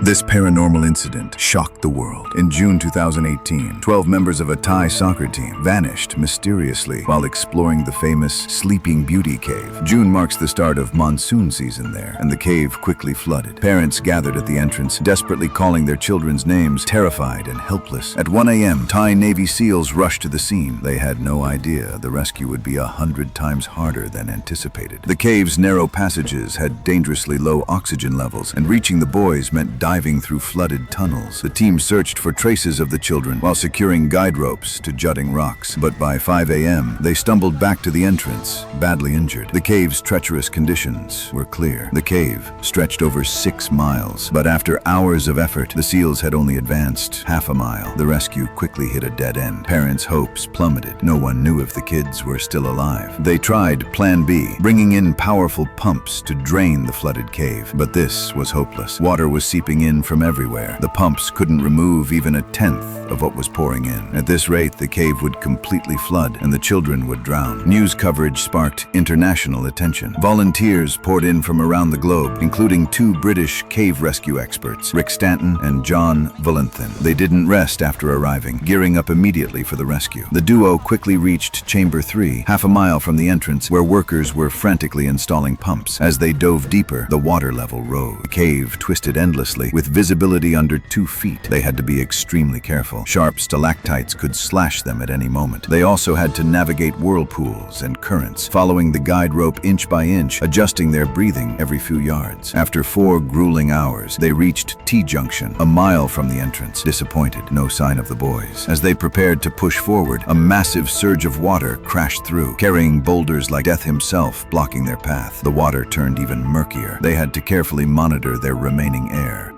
This paranormal incident shocked the world. In June 2018, 12 members of a Thai soccer team vanished mysteriously while exploring the famous Sleeping Beauty Cave. June marks the start of monsoon season there, and the cave quickly flooded. Parents gathered at the entrance, desperately calling their children's names, terrified and helpless. At 1 a.m., Thai Navy SEALs rushed to the scene. They had no idea the rescue would be 100 times harder than anticipated. The cave's narrow passages had dangerously low oxygen levels, and reaching the boys meant diving through flooded tunnels. The team searched for traces of the children while securing guide ropes to jutting rocks. But by 5 a.m., they stumbled back to the entrance, badly injured. The cave's treacherous conditions were clear. The cave stretched over 6 miles, but after hours of effort, the SEALs had only advanced half a mile. The rescue quickly hit a dead end. Parents' hopes plummeted. No one knew if the kids were still alive. They tried Plan B, bringing in powerful pumps to drain the flooded cave, but this was hopeless. Water was seeping in from everywhere. The pumps couldn't remove even a tenth of what was pouring in. At this rate, the cave would completely flood and the children would drown. News coverage sparked international attention. Volunteers poured in from around the globe, including 2 British cave rescue experts, Rick Stanton and John Valenthin. They didn't rest after arriving, gearing up immediately for the rescue. The duo quickly reached Chamber 3, half a mile from the entrance, where workers were frantically installing pumps. As they dove deeper, the water level rose. The cave twisted endlessly, with visibility under 2 feet. They had to be extremely careful. Sharp stalactites could slash them at any moment. They also had to navigate whirlpools and currents, following the guide rope inch by inch, adjusting their breathing every few yards. After 4 grueling hours, they reached T-junction, a mile from the entrance. Disappointed, no sign of the boys. As they prepared to push forward, a massive surge of water crashed through, carrying boulders like death himself, blocking their path. The water turned even murkier. They had to carefully monitor their remaining air.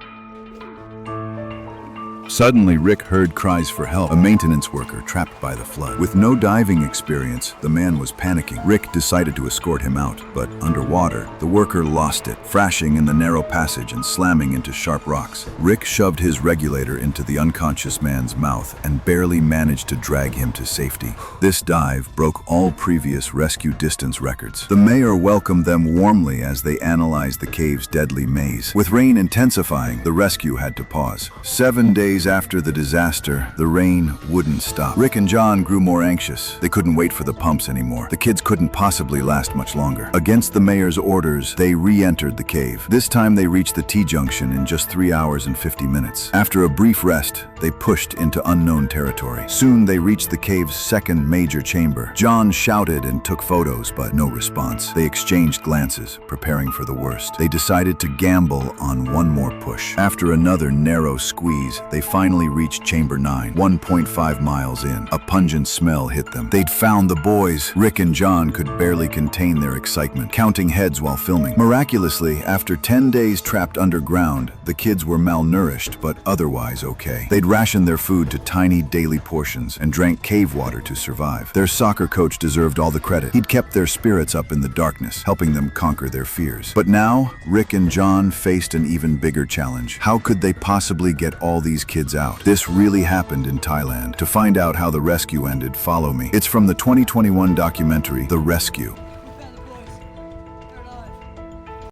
Suddenly, Rick heard cries for help, a maintenance worker trapped by the flood. With no diving experience, the man was panicking. Rick decided to escort him out, but underwater, the worker lost it, thrashing in the narrow passage and slamming into sharp rocks. Rick shoved his regulator into the unconscious man's mouth and barely managed to drag him to safety. This dive broke all previous rescue distance records. The mayor welcomed them warmly as they analyzed the cave's deadly maze. With rain intensifying, the rescue had to pause. 7 days after the disaster, the rain wouldn't stop. Rick and John grew more anxious. They couldn't wait for the pumps anymore. The kids couldn't possibly last much longer. Against the mayor's orders, they re-entered the cave. This time they reached the T-junction in just 3 hours and 50 minutes. After a brief rest, they pushed into unknown territory. Soon they reached the cave's second major chamber. John shouted and took photos, but no response. They exchanged glances, preparing for the worst. They decided to gamble on one more push. After another narrow squeeze, they finally reached Chamber 9, 1.5 miles in. A pungent smell hit them. They'd found the boys. Rick and John could barely contain their excitement, counting heads while filming. Miraculously, after 10 days trapped underground, the kids were malnourished but otherwise okay. They'd rationed their food to tiny daily portions and drank cave water to survive. Their soccer coach deserved all the credit. He'd kept their spirits up in the darkness, helping them conquer their fears. But now, Rick and John faced an even bigger challenge. How could they possibly get all these kids out? This really happened in Thailand. To find out how the rescue ended, follow me. It's from the 2021 documentary, The Rescue.